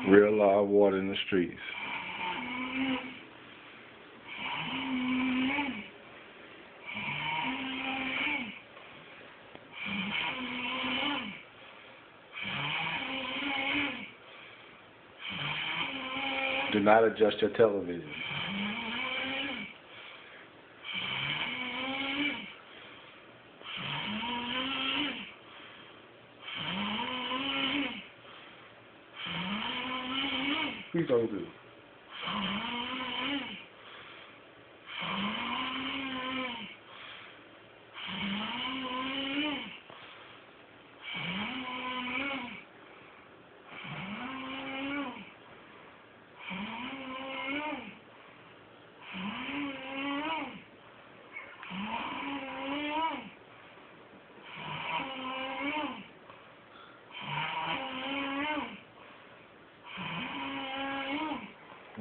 Real live water in the streets. Do not adjust your television. Please don't do.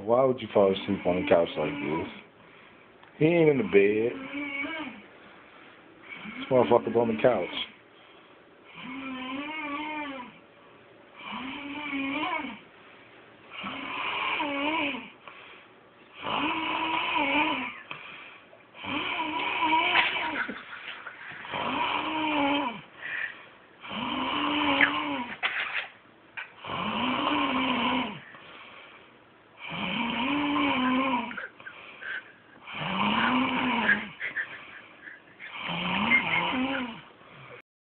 Why would you fall asleep on the couch like this? He ain't in the bed. This motherfucker's on the couch.